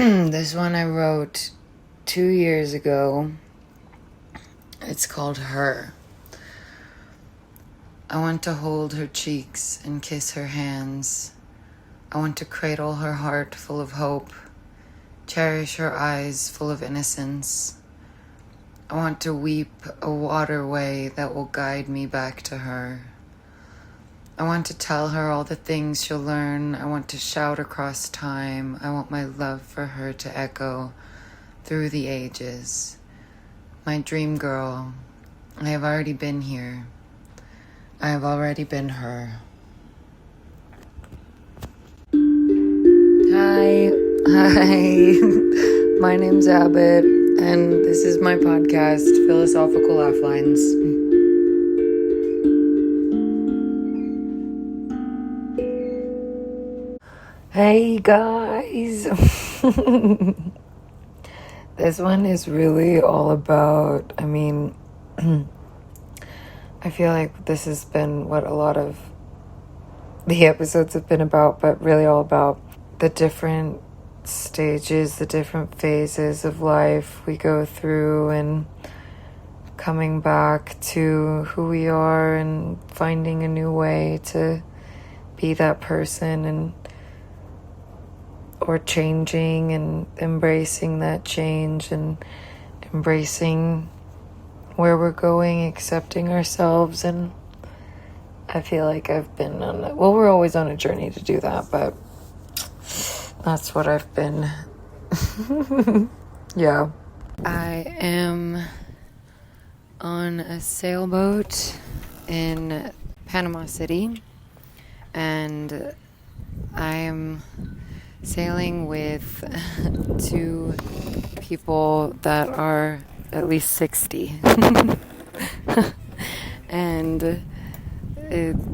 This one I wrote 2 years ago. It's called Her. I want to hold her cheeks and kiss her hands. I want to cradle her heart full of hope, cherish her eyes full of innocence. I want to weep a waterway that will guide me back to her. I want to tell her all the things she'll learn. I want to shout across time. I want my love for her to echo through the ages. My dream girl, I have already been here. I have already been her. Hi. My name's Abbott, and this is my podcast, Philosophical Laugh Lines. Hey guys. This one is really all about, I feel like this has been what a lot of the episodes have been about, but really all about the different stages, the different phases of life we go through, and coming back to who we are and finding a new way to be that person, and or changing and embracing that change and embracing where we're going, accepting ourselves. And I feel like I've been we're always on a journey to do that, but that's what I've been. Yeah. I am on a sailboat in Panama City, and I am sailing with two people that are at least 60. And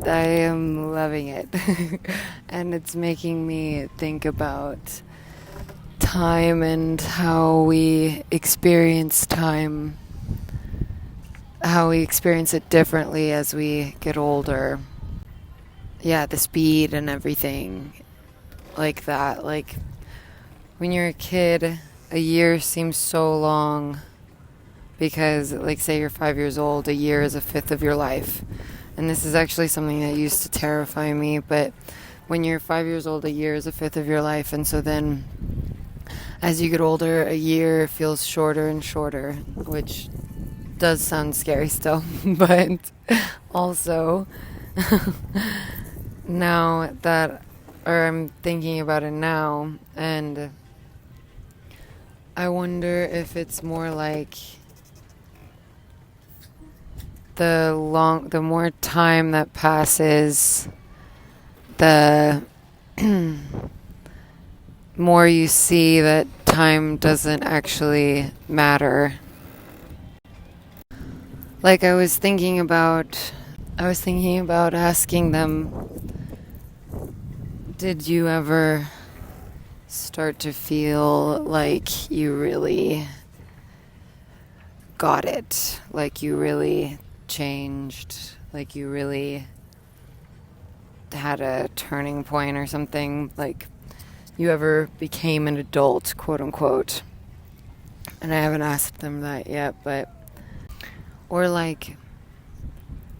I am loving it. And it's making me think about time and how we experience time, how we experience it differently as we get older. Yeah, the speed and everything like that. Like when you're a kid, a year seems so long because, like, say you're 5 years old, a year is a fifth of your life. And this is actually something that used to terrify me, but when you're 5 years old, a year is a fifth of your life. And so then as you get older, a year feels shorter and shorter, which does sound scary still. But also now that, or I'm thinking about it now, and I wonder if it's more like the more time that passes, the more you see that time doesn't actually matter. Like I was thinking about asking them, did you ever start to feel like you really got it? Like you really changed? Like you really had a turning point or something? Like you ever became an adult, quote unquote? And I haven't asked them that yet, but... Or like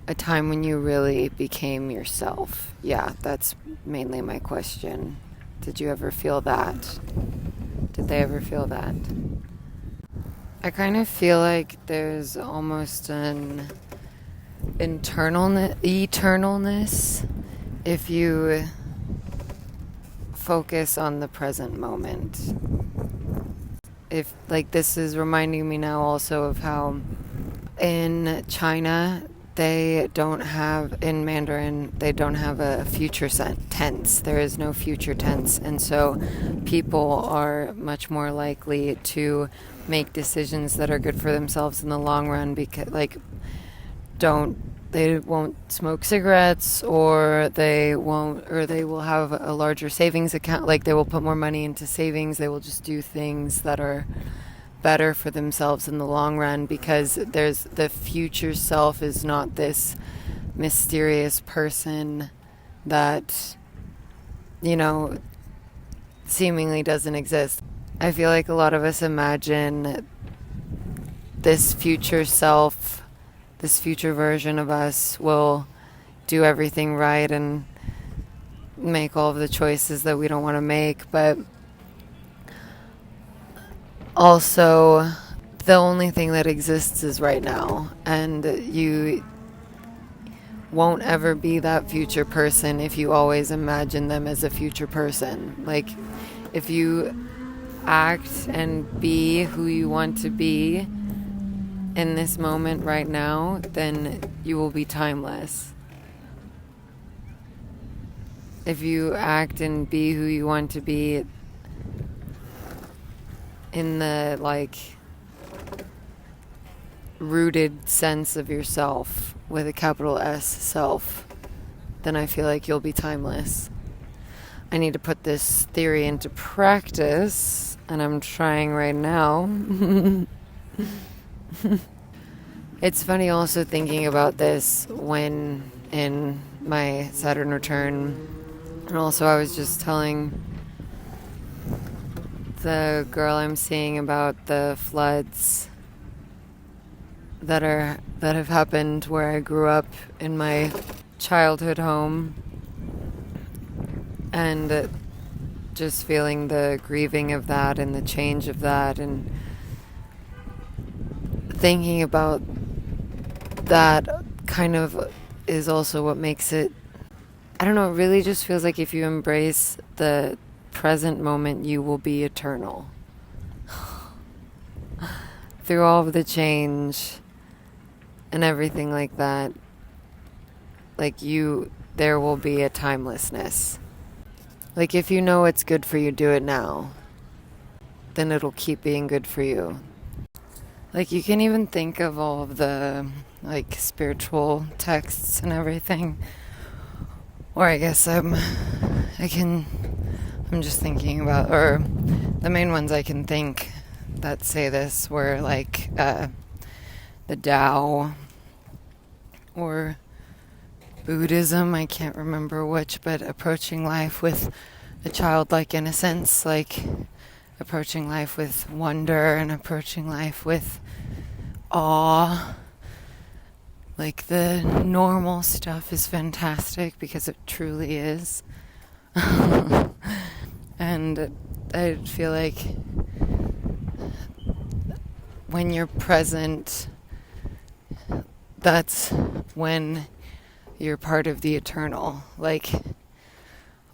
a time when you really became yourself. Yeah, that's mainly my question. Did you ever feel that? Did they ever feel that? I kind of feel like there's almost an eternalness if you focus on the present moment. If, like, this is reminding me now also of how in China, in Mandarin, they don't have a future tense. There is no future tense. And so people are much more likely to make decisions that are good for themselves in the long run, because, like, they won't smoke cigarettes, or they will have a larger savings account. Like, they will put more money into savings. They will just do things that are better for themselves in the long run, because the future self is not this mysterious person that, seemingly doesn't exist. I feel like a lot of us imagine this future self, this future version of us will do everything right and make all of the choices that we don't want to make, but also the only thing that exists is right now, and you won't ever be that future person if you always imagine them as a future person. Like, if you act and be who you want to be in this moment right now, then you will be timeless. If you act and be who you want to be in the, like, rooted sense of yourself with a capital S, self, then I feel like you'll be timeless. I need to put this theory into practice, and I'm trying right now. It's funny also thinking about this when in my Saturn return, and also I was just telling the girl I'm seeing about the floods that have happened where I grew up in my childhood home, and just feeling the grieving of that and the change of that, and thinking about that kind of is also what makes it, I don't know, it really just feels like if you embrace the present moment, you will be eternal. Through all of the change and everything like that, like there will be a timelessness. Like, if you know it's good for you, do it now. Then it'll keep being good for you. Like, you can even think of all of the, like, spiritual texts and everything. Or I guess I'm just thinking about, or the main ones I can think that say this were, like, the Tao, or Buddhism, I can't remember which, but approaching life with a childlike innocence, like approaching life with wonder and approaching life with awe. Like, the normal stuff is fantastic because it truly is. And I feel like when you're present, that's when you're part of the eternal. Like,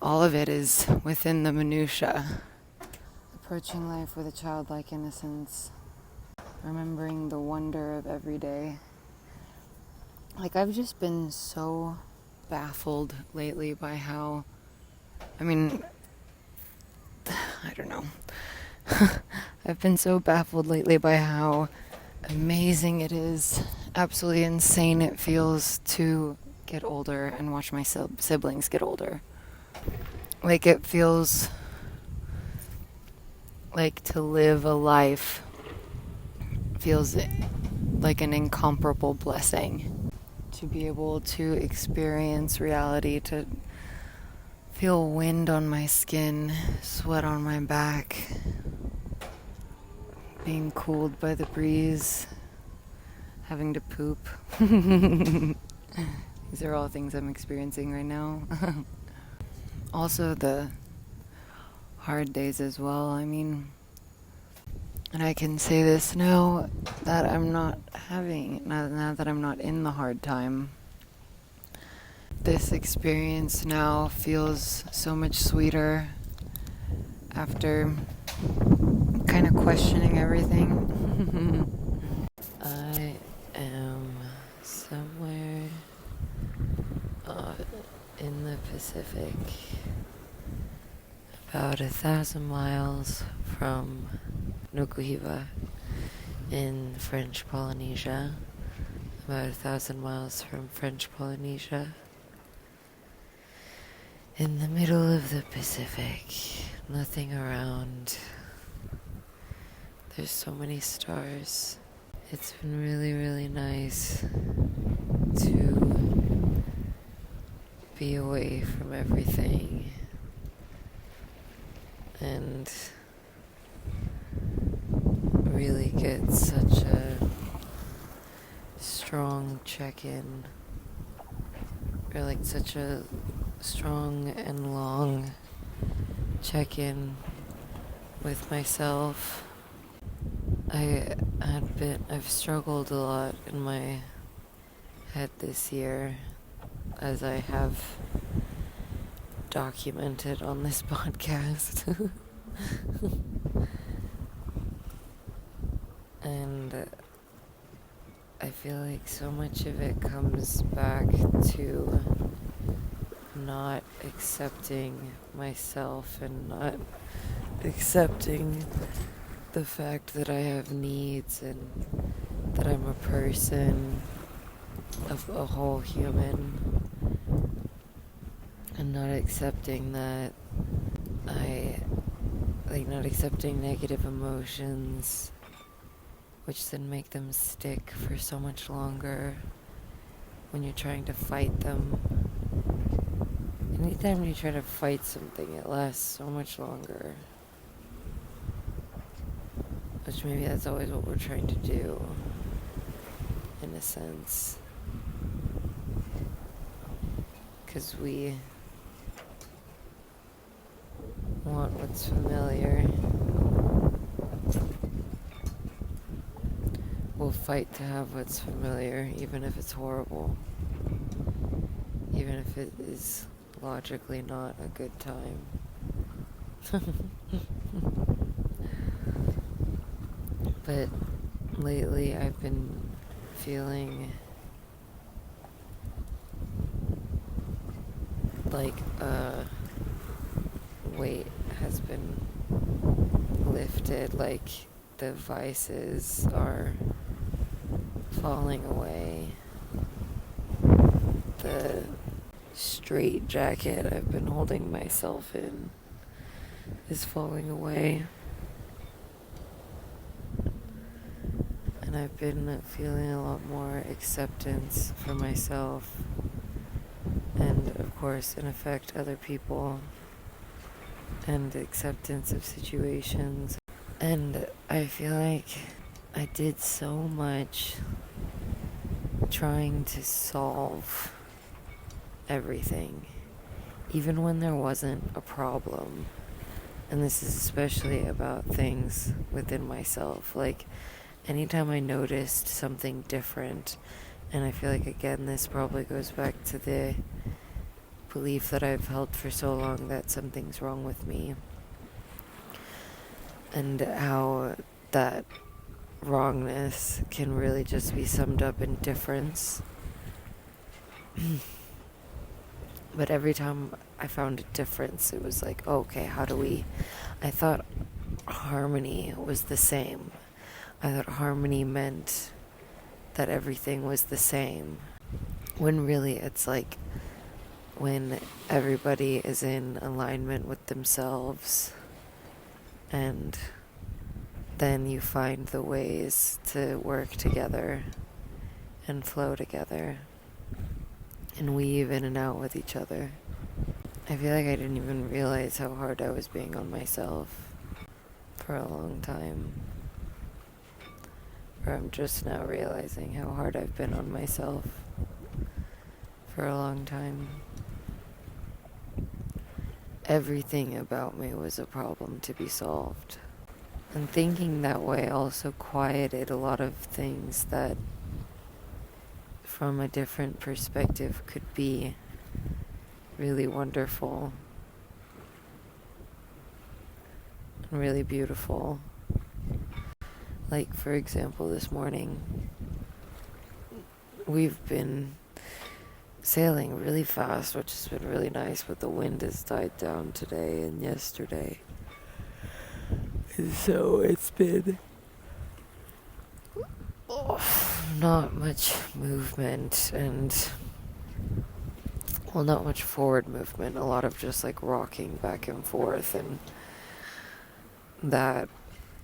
all of it is within the minutia. Approaching life with a childlike innocence. Remembering the wonder of every day. Like, I've just been so baffled lately by how, I mean, I don't know. I've been so baffled lately by how amazing it is, absolutely insane it feels to get older and watch my siblings get older. Like, it feels like to live a life feels like an incomparable blessing. To be able to experience reality, to feel wind on my skin, sweat on my back, being cooled by the breeze, having to poop. These are all things I'm experiencing right now. Also the hard days as well. I mean, and I can say this now that I'm not now that I'm not in the hard time. This experience now feels so much sweeter after kind of questioning everything. I am somewhere in the Pacific, about 1,000 miles from Nukuhiva in French Polynesia, about 1,000 miles from French Polynesia, in the middle of the Pacific, nothing around. There's so many stars. It's been really, really nice to be away from everything and it's such a strong check-in, or like such a strong and long check-in with myself. I've struggled a lot in my head this year, as I have documented on this podcast. And I feel like so much of it comes back to not accepting myself and not accepting the fact that I have needs and that I'm a person, a whole human, and not accepting that not accepting negative emotions, which then make them stick for so much longer when you're trying to fight them. Anytime you try to fight something, it lasts so much longer. Which maybe that's always what we're trying to do, in a sense. Because we want what's familiar. We'll fight to have what's familiar, even if it's horrible. Even if it is logically not a good time. But lately I've been feeling like a weight has been lifted, like the vices are falling away. The straight jacket I've been holding myself in is falling away. And I've been feeling a lot more acceptance for myself and, of course, in effect, other people, and acceptance of situations. And I feel like I did so much trying to solve everything, even when there wasn't a problem. And this is especially about things within myself. Like, anytime I noticed something different, and I feel like, again, this probably goes back to the belief that I've held for so long that something's wrong with me, and how that wrongness can really just be summed up in difference. But every time I found a difference, it was like, oh, okay, I thought harmony was the same. I thought harmony meant that everything was the same, when really it's like when everybody is in alignment with themselves, and then you find the ways to work together and flow together and weave in and out with each other. I feel like I didn't even realize how hard I was being on myself for a long time. Or I'm just now realizing how hard I've been on myself for a long time. Everything about me was a problem to be solved. And thinking that way also quieted a lot of things that, from a different perspective, could be really wonderful and really beautiful. Like, for example, this morning, we've been sailing really fast, which has been really nice, but the wind has died down today and yesterday. And so it's been not much movement, and not much forward movement, a lot of just like rocking back and forth, and that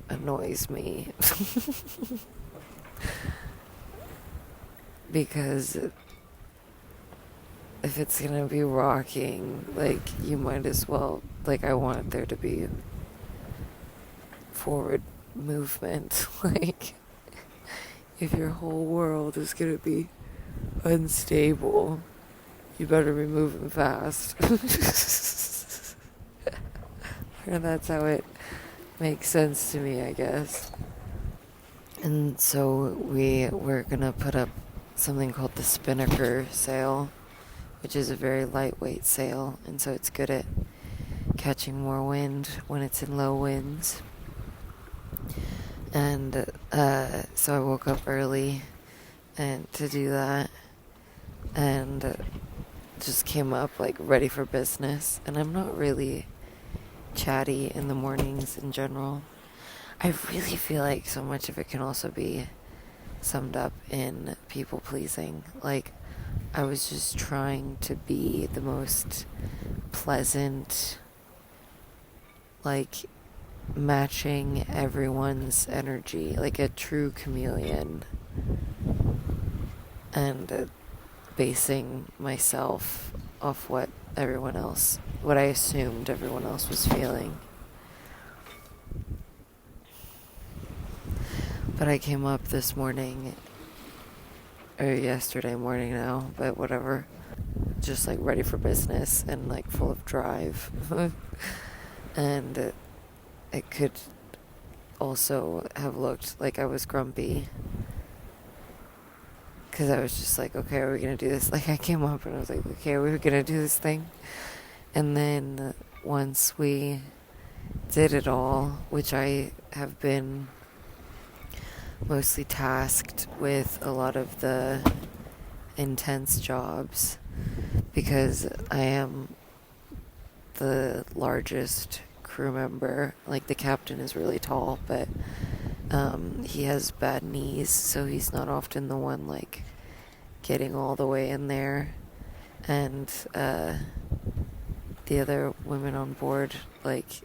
annoys me. Because if it's gonna be rocking, like, you might as well, like, I want there to be forward movement. Like, if your whole world is gonna be unstable, you better be moving fast. And that's how it makes sense to me, I guess. And so we're gonna put up something called the Spinnaker sail, which is a very lightweight sail, and so it's good at catching more wind when it's in low winds. And so I woke up early and to do that, and just came up like ready for business. And I'm not really chatty in the mornings in general. I really feel like so much of it can also be summed up in people pleasing. Like, I was just trying to be the most pleasant, like matching everyone's energy, like a true chameleon, and basing myself off what I assumed everyone else was feeling. But I came up this morning, or yesterday morning now, but whatever, just like ready for business and like full of drive. And it could also have looked like I was grumpy, because I was just like, okay, are we gonna do this? Like, I came up and I was like, okay, are we gonna do this thing? And then once we did it all, which I have been mostly tasked with a lot of the intense jobs, because I am the largest crew member. Like, the captain is really tall, but he has bad knees, so he's not often the one like getting all the way in there. And the other women on board, like,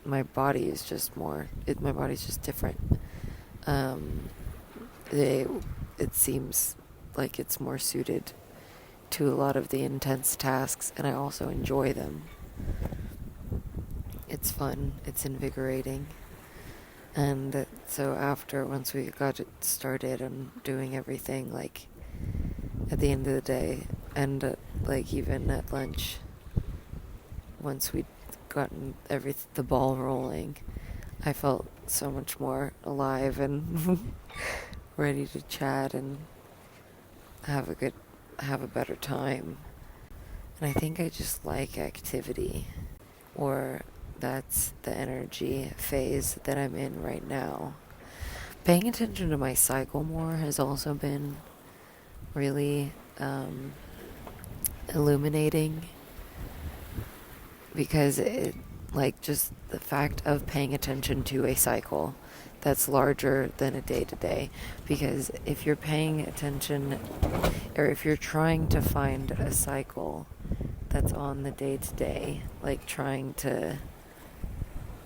my body is just my body's just different. It seems like it's more suited to a lot of the intense tasks, and I also enjoy them. It's fun, it's invigorating. And so once we got it started and doing everything, like, at the end of the day, and like even at lunch, once we'd gotten the ball rolling, I felt so much more alive and ready to chat and have a better time. And I think I just like activity, or that's the energy phase that I'm in right now. Paying attention to my cycle more has also been really illuminating, because it, like, just the fact of paying attention to a cycle that's larger than a day-to-day. Because if you're paying attention, or if you're trying to find a cycle that's on the day-to-day, like trying to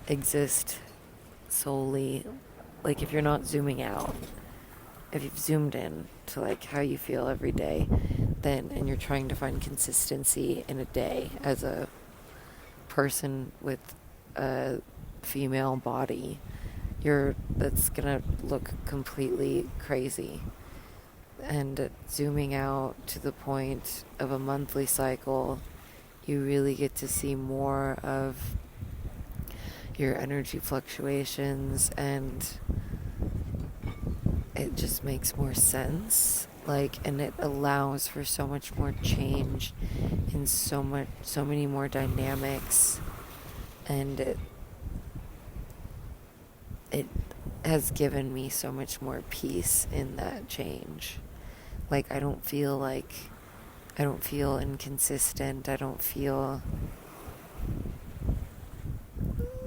exist solely, like if you're not zooming out, if you've zoomed in to like how you feel every day, then, and you're trying to find consistency in a day as a person with a female body, that's gonna look completely crazy. And zooming out to the point of a monthly cycle, you really get to see more of your energy fluctuations, and it just makes more sense. Like, and it allows for so much more change in so many more dynamics, and it has given me so much more peace in that change. Like, I don't feel inconsistent. I don't feel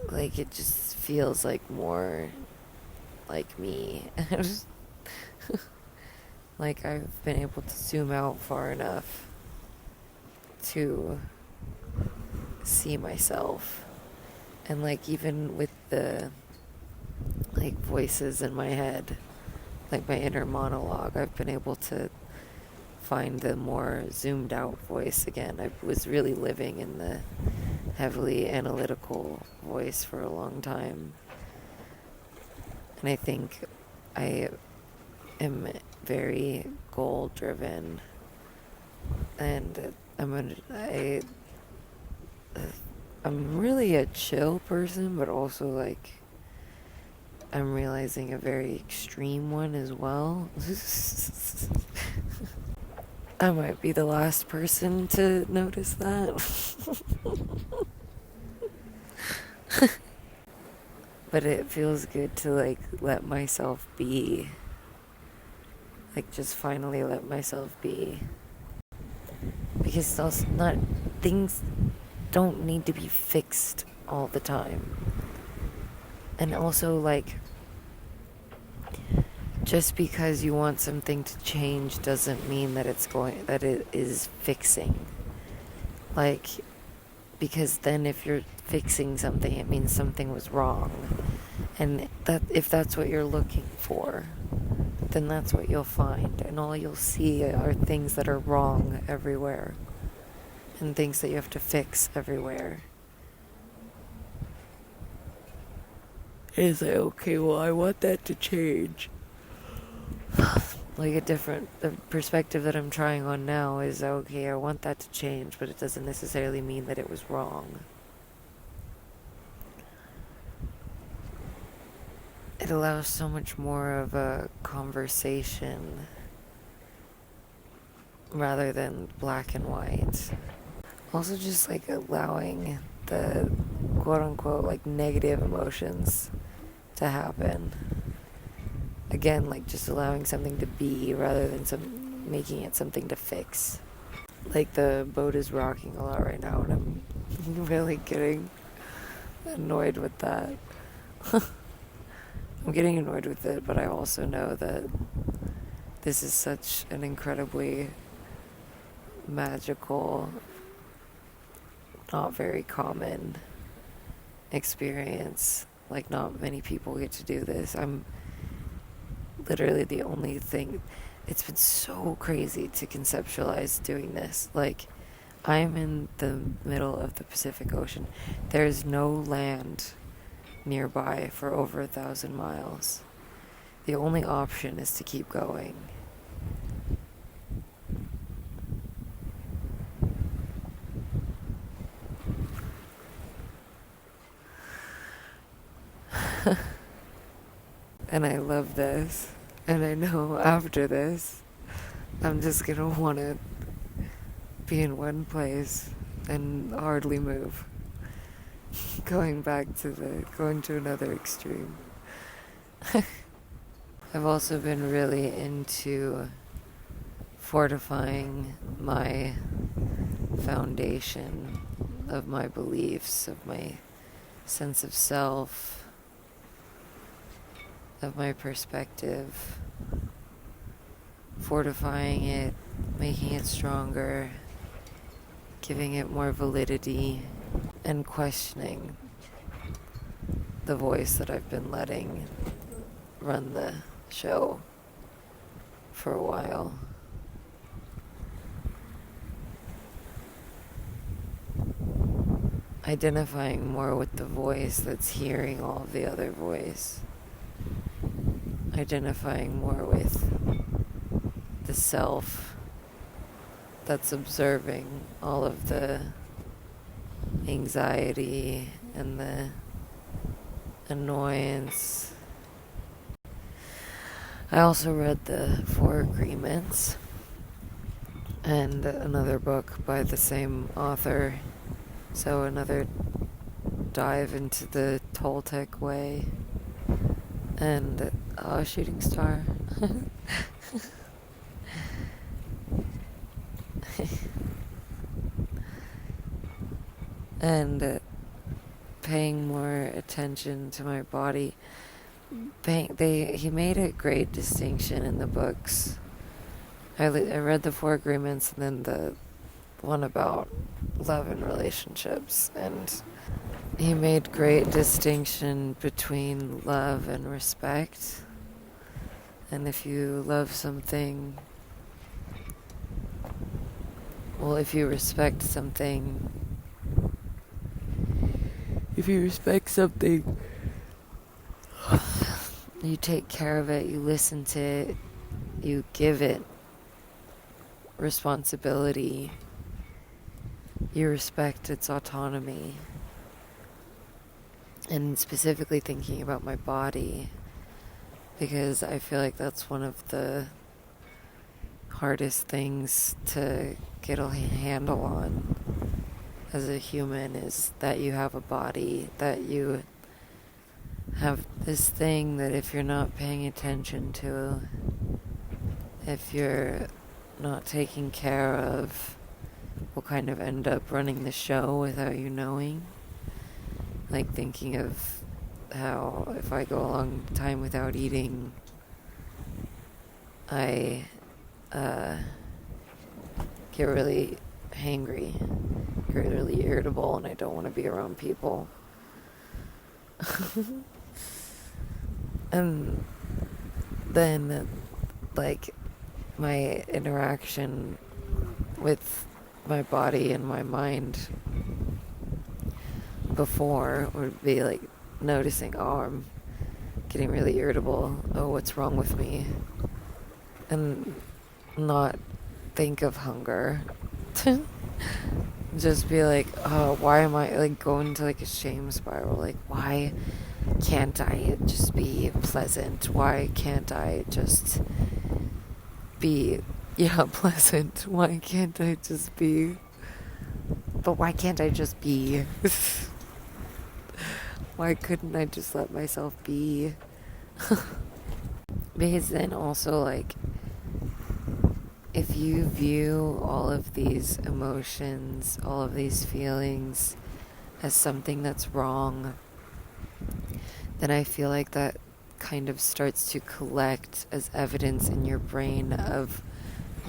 like, it just feels like more like me. Like, I've been able to zoom out far enough to see myself. And like, even with the like voices in my head, like my inner monologue, I've been able to find the more zoomed out voice again. I was really living in the heavily analytical voice for a long time, And I think I am very goal driven, and I'm really a chill person, but also like I'm realizing a very extreme one as well. I might be the last person to notice that. But it feels good to like let myself be. Like just finally let myself be. Because it's also not, things don't need to be fixed all the time. And also like, just because you want something to change doesn't mean that that it is fixing. Like, because then if you're fixing something, it means something was wrong. And that if that's what you're looking for, then that's what you'll find. And all you'll see are things that are wrong everywhere. And things that you have to fix everywhere. It's like, okay, well, I want that to change. Like the perspective that I'm trying on now is, okay, I want that to change, but it doesn't necessarily mean that it was wrong. It allows so much more of a conversation rather than black and white. Also just like allowing the quote unquote like negative emotions to happen. Again, like just allowing something to be rather than making it something to fix. Like the boat is rocking a lot right now and I'm really getting annoyed with that. I'm getting annoyed with it, but I also know that this is such an incredibly magical, not very common experience. Like, not many people get to do this. I'm literally the only thing. It's been so crazy to conceptualize doing this. Like, I'm in the middle of the Pacific Ocean. There's no land nearby for over 1,000 miles. The only option is to keep going. And I love this. And I know after this, I'm just gonna want to be in one place and hardly move. Going to another extreme. I've also been really into fortifying my foundation of my beliefs, of my sense of self, of my perspective, fortifying it, making it stronger, giving it more validity, and questioning the voice that I've been letting run the show for a while. Identifying more with the voice that's hearing all of the other voice. Identifying more with the self that's observing all of the anxiety and the annoyance. I also read the 4 Agreements and another book by the same author, so another dive into the Toltec way. And Shooting Star. And paying more attention to my body. He made a great distinction in the books. I read the 4 Agreements and then the one about love and relationships, and he made great distinction between love and respect. And if you love something, if you respect something, you take care of it, you listen to it, you give it responsibility, you respect its autonomy. And specifically thinking about my body, because I feel like that's one of the hardest things to get a handle on as a human, is that you have a body, that you have this thing that if you're not paying attention to, if you're not taking care of, will kind of end up running the show without you knowing. Like thinking of how if I go a long time without eating, I get really hangry, get really irritable, and I don't want to be around people. And then, like, my interaction with my body and my mind before would be like noticing, oh, I'm getting really irritable, oh, what's wrong with me, and not think of hunger. Just be like, oh, why am I like going to like a shame spiral? Like, why can't I just be pleasant? Why can't I just be, pleasant? Why can't I just be? But why can't I just be? Why couldn't I just let myself be? Because then also, like, if you view all of these emotions, all of these feelings as something that's wrong, then I feel like that kind of starts to collect as evidence in your brain of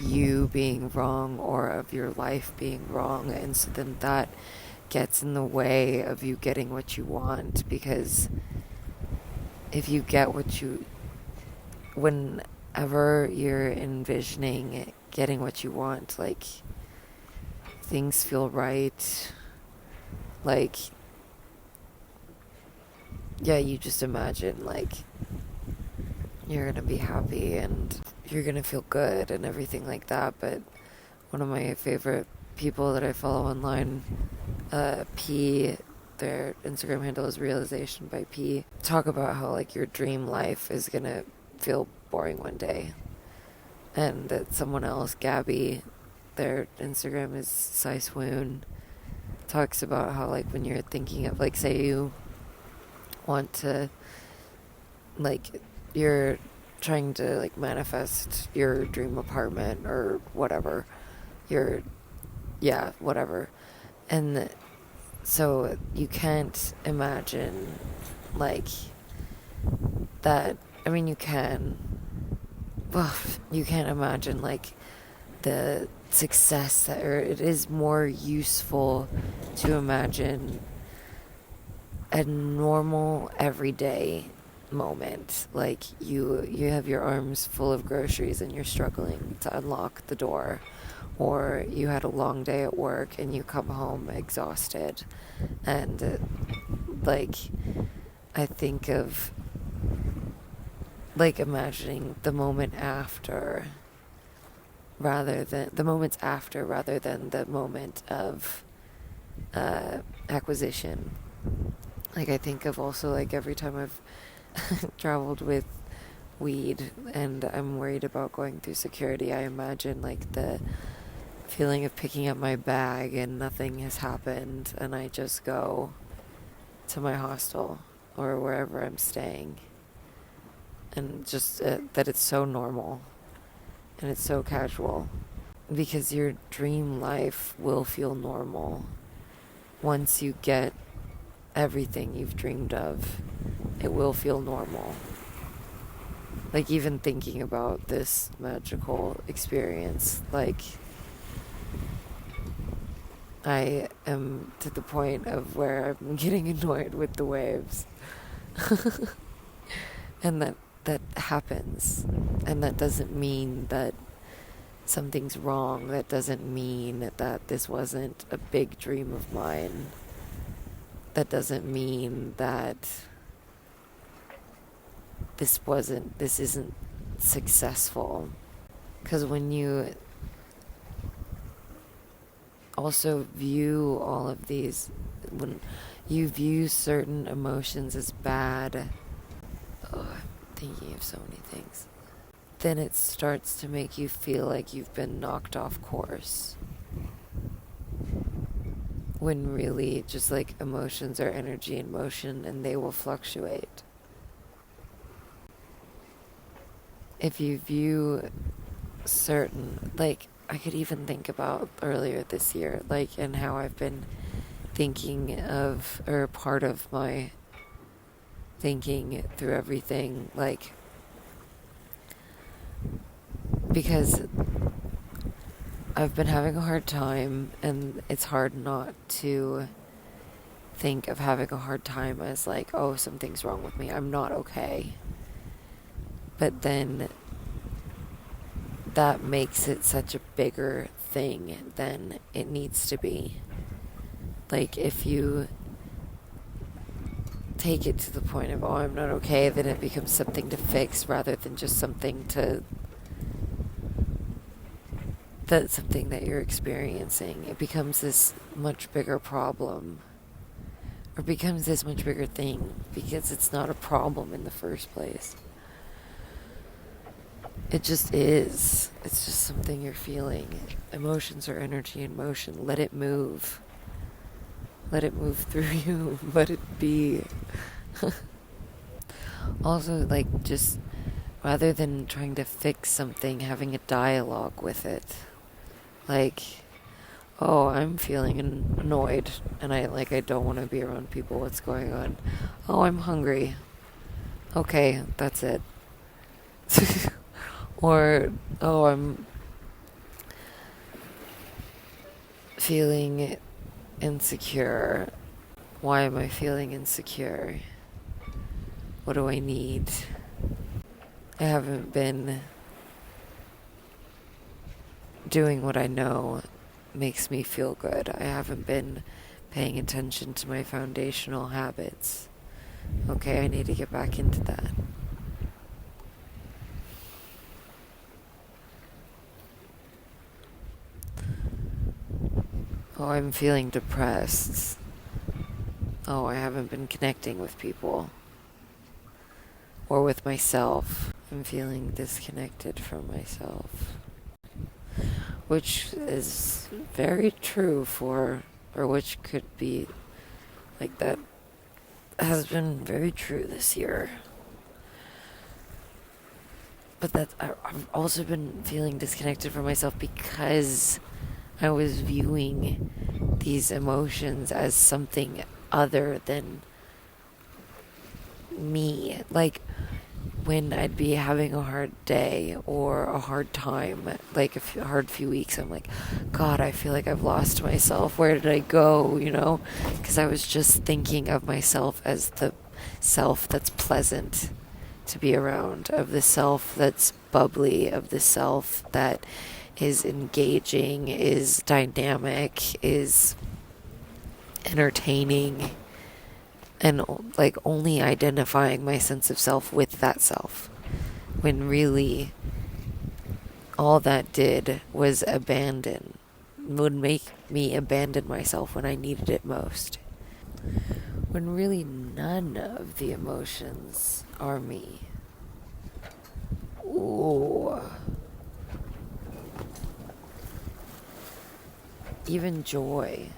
you being wrong or of your life being wrong. And so then that gets in the way of you getting what you want, because if you get what you, whenever you're envisioning getting what you want, like, things feel right, like, yeah, you just imagine, like, you're gonna be happy and you're gonna feel good and everything like that. But one of my favorite people that I follow online, P, their Instagram handle is Realization by P, talk about how, like, your dream life is gonna feel boring one day. And that someone else, Gabby, their Instagram is Sai Swoon, talks about how, like, when you're thinking of, like, say you want to, like, you're trying to, like, manifest your dream apartment or whatever, whatever. And so you can't imagine, like, that, I mean, you can, well, you can't imagine, like, the success that, or it is more useful to imagine a normal everyday moment, like you have your arms full of groceries and you're struggling to unlock the door, or you had a long day at work and you come home exhausted, and like, I think of, like, imagining the moment after rather than the moments after rather than the moment of acquisition. Like, I think of also, like, every time I've traveled with weed and I'm worried about going through security, I imagine, like, the feeling of picking up my bag and nothing has happened and I just go to my hostel or wherever I'm staying, and just that it's so normal and it's so casual, because your dream life will feel normal once you get everything you've dreamed of. It will feel normal. Like, even thinking about this magical experience, like, I am to the point of where I'm getting annoyed with the waves. And that happens. And that doesn't mean that something's wrong. That doesn't mean that this wasn't a big dream of mine. That doesn't mean that this isn't successful. Because when you also view all of these, when you view certain emotions as bad, oh, I'm thinking of so many things, then it starts to make you feel like you've been knocked off course. When really, just like, emotions are energy in motion and they will fluctuate. If you view certain, like, I could even think about earlier this year, like, and how I've been thinking of, or part of my thinking through everything, like, because I've been having a hard time, and it's hard not to think of having a hard time as like, oh, something's wrong with me, I'm not okay. But then that makes it such a bigger thing than it needs to be. Like, if you take it to the point of, oh, I'm not okay, then it becomes something to fix rather than just something that you're experiencing. It becomes this much bigger problem, or becomes this much bigger thing, because it's not a problem in the first place. It just is. It's just something you're feeling. Emotions are energy in motion. Let it move. Let it move through you. Let it be. Also, like, just rather than trying to fix something, having a dialogue with it. Like, oh, I'm feeling annoyed, and I don't want to be around people. What's going on? Oh, I'm hungry. Okay, that's it. Or, oh, I'm feeling insecure. Why am I feeling insecure? What do I need? I haven't been doing what I know makes me feel good. I haven't been paying attention to my foundational habits. Okay, I need to get back into that. Oh, I'm feeling depressed. Oh, I haven't been connecting with people. Or with myself. I'm feeling disconnected from myself. Which is very true or which could be, like, that has been very true this year. But I've also been feeling disconnected from myself because I was viewing these emotions as something other than me. Like, when I'd be having a hard day or a hard time, like a hard few weeks, I'm like, God, I feel like I've lost myself. Where did I go? Because I was just thinking of myself as the self that's pleasant to be around, of the self that's bubbly, of the self that is engaging, is dynamic, is entertaining, and like only identifying my sense of self with that self, when really all that did was would make me abandon myself when I needed it most, when really none of the emotions are me. Ooh. Even joy.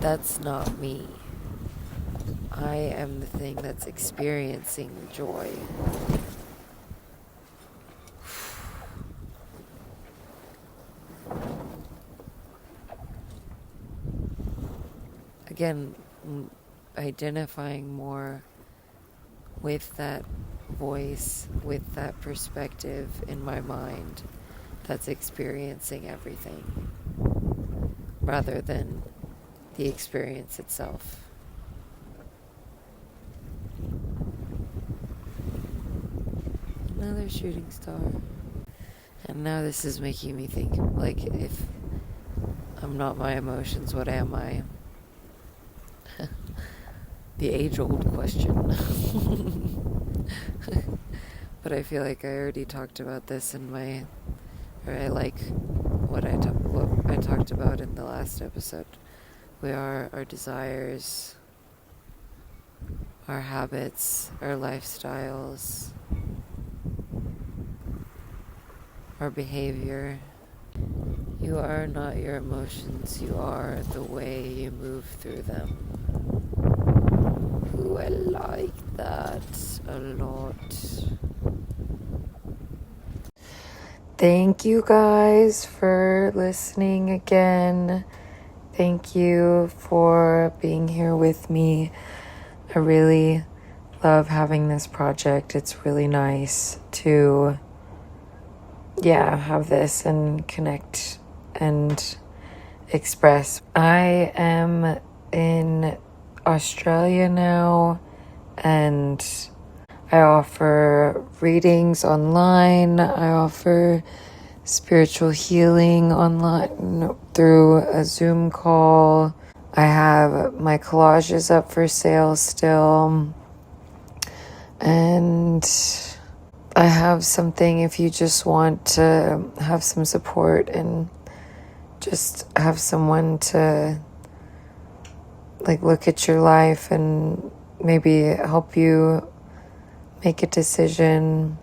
That's not me. I am the thing that's experiencing joy. Again, identifying more with that voice, with that perspective in my mind that's experiencing everything, rather than the experience itself. Another shooting star. And now this is making me think, like, if I'm not my emotions, what am I? The age-old question. but I feel like I already talked about this or I like what I talked about in the last episode. We are our desires, our habits, our lifestyles, our behavior. You are not your emotions, you are the way you move through them. Ooh, I like that a lot. Thank you guys for listening again. Thank you for being here with me. I really love having this project. It's really nice to, have this and connect and express. I am in Australia now, and I offer readings online. I offer spiritual healing online through a Zoom call. I have my collages up for sale still. And I have something if you just want to have some support and just have someone to look at your life and maybe help you make a decision,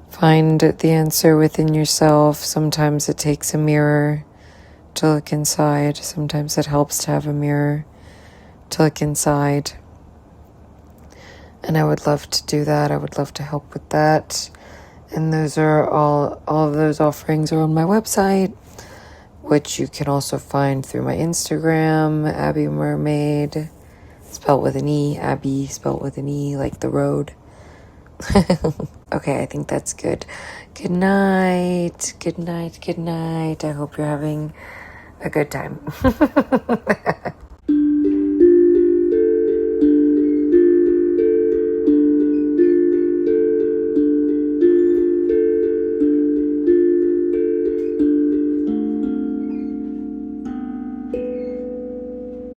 find the answer within yourself. Sometimes it takes a mirror to look inside. Sometimes it helps to have a mirror to look inside. And I would love to do that. I would love to help with that. And those are all of those offerings are on my website, which you can also find through my Instagram, Abby Mermaid, spelled with an E, Abby spelled with an E, like the road. Okay, I think that's good. Good night. Good night. Good night. I hope you're having a good time.